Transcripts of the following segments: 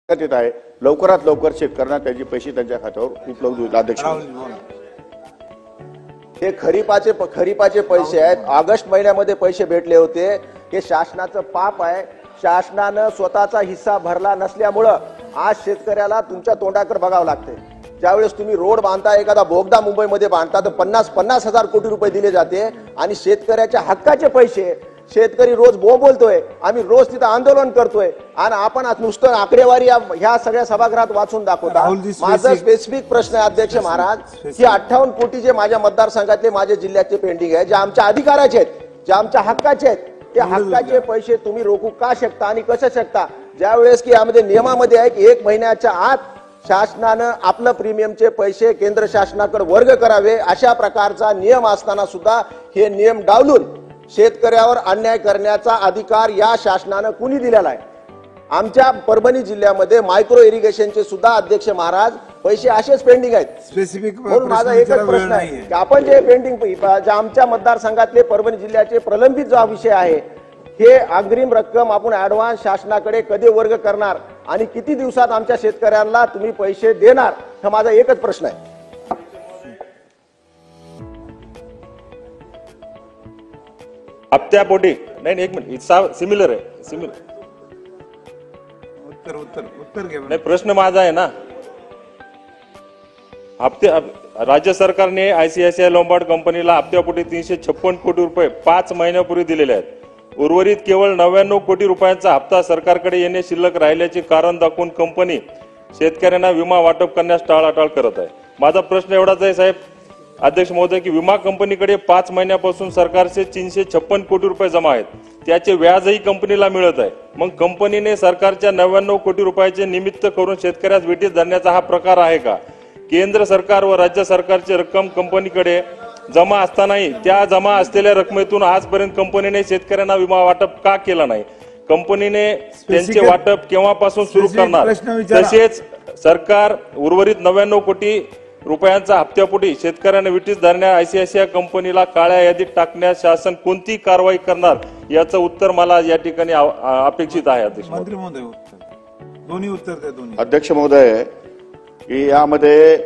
येत आहे लवकरात लवकर शेतकऱ्यांना त्याचे पैसे त्यांच्या खात्यावर उपलब्ध होईल। अध्यक्ष, हे खरीपाचे पैसे आहेत, ऑगस्ट महिन्यामध्ये पैसे भेटले होते। हे शासनाचं पाप आहे। शासनानं स्वतःचा हिस्सा भरला नसल्यामुळे आज शेतकऱ्याला तुमच्या तोंडाकडे बघावं लागते। ज्यावेळेस तुम्ही रोड बांधता, एखादा बोगदा मुंबईमध्ये बांधता तर 50 हजार कोटी रुपये दिले जाते आणि शेतकऱ्याच्या हक्काचे पैसे शेतकरी रोज बोलतोय, आम्ही रोज तिथं आंदोलन करतोय आणि आपण आज नुसतं आकडेवारी ह्या सगळ्या सभागृहात वाचून दाखवता। माझा स्पेसिफिक प्रश्न आहे अध्यक्ष महाराज, की 58 कोटी जे माझ्या मतदारसंघातले माझ्या जिल्ह्याचे पेंडिंग आहे, जे आमच्या अधिकाराचे आहेत, जे आमच्या हक्काचे आहेत, ते हक्काचे पैसे तुम्ही रोखू का शकता आणि कसं शकता? ज्यावेळेस की यामध्ये नियमामध्ये आहे की 1 महिन्याच्या आत शासनानं आपलं प्रीमियमचे पैसे केंद्र शासनाकडे वर्ग करावे, अशा प्रकारचा नियम असताना सुद्धा हे नियम डावलून शेतकऱ्यावर अन्याय करण्याचा अधिकार या शासनानं कुणी दिलेला आहे? आमच्या परभणी जिल्ह्यामध्ये मायक्रो इरिगेशनचे सुद्धा अध्यक्ष महाराज पैसे असेच पेंडिंग आहेत। स्पेसिफिक माझा एकच प्रश्न आहे की आपण जे पेंडिंग आमच्या मतदारसंघातले परभणी जिल्ह्याचे प्रलंबित जो विषय आहे, हे अग्रिम रक्कम आपण ऍडव्हान्स शासनाकडे कधी वर्ग करणार आणि किती दिवसात आमच्या शेतकऱ्यांना तुम्ही पैसे देणार? हा माझा एकच प्रश्न आहे। हप्त्यापोटी नाही, एक मिनिट, सिमिलर आहे, सिमिलर उत्तर घे नाही, प्रश्न माझा आहे ना। राज्य सरकारने ICICI लोंबार्ड कंपनीला हप्त्यापोटी 356 कोटी रुपये 5 महिन्यापूर्वी दिलेले आहेत। उर्वरित केवळ 99 कोटी रुपयांचा हप्ता सरकारकडे येणे शिल्लक राहिल्याचे कारण दाखवून कंपनी शेतकऱ्यांना विमा वाटप करण्यास टाळाटाळ करत आहे। माझा प्रश्न एवढाच आहे साहेब अध्यक्ष महोदय, की विमा कंपनीकडे 5 महिन्यापासून सरकारचे 356 कोटी रुपये जमा आहेत, त्याचे व्याजही कंपनीला मिळत आहे। मग कंपनीने सरकारच्या 99 कोटी रुपयाचे निमित्त करून शेतकऱ्यास वेठीस धरण्याचा हा प्रकार आहे का? केंद्र सरकार व राज्य सरकारची रक्कम कंपनीकडे जमा असतानाही त्या जमा असलेल्या रकमेतून आजपर्यंत कंपनीने शेतकऱ्यांना विमा वाटप का केला नाही? कंपनीने त्यांचे वाटप केव्हापासून सुरू करणार? तसेच सरकार उर्वरित 99 कोटी रुपयांचा हप्त्यापोटी शेतकऱ्यांना विटीस धरण्या ICICI कंपनीला काळ्या यादीत टाकण्यास शासन कोणती कारवाई करणार, याचं उत्तर मला या ठिकाणी अपेक्षित आहे। अध्यक्ष मंत्री महोदय, दोन्ही उत्तर द्या। दोन्ही अध्यक्ष महोदय, की यामध्ये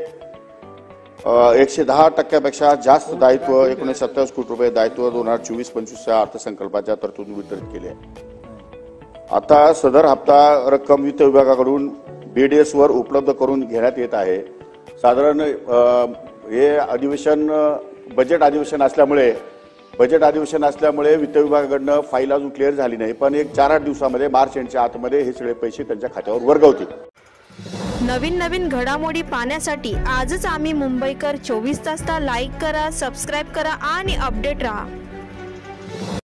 110% जास्त दायित्व 1927 कोटी रुपये दायित्व 2024-25 अर्थसंकल्पाच्या तरतुदी वितरित केले आहे। आता सदर हप्ता रक्कम वित्त विभागाकडून BDS वर उपलब्ध करून घेण्यात येत आहे। साधारण हे अधिवेशन बजेट अधिवेशन असल्यामुळे वित्त विभागाकडनं फाईल अजून क्लिअर झाली नाही, पण एक 4-8 दिवसामध्ये मार्च एंडच्या आतमध्ये हे सगळे पैसे त्यांच्या खात्यावर वर्ग होतील। नवीन घडामोडी पाहण्यासाठी आजच आम्ही मुंबईकर 24 तासला लाईक करा, सबस्क्राईब करा आणि अपडेट रहा।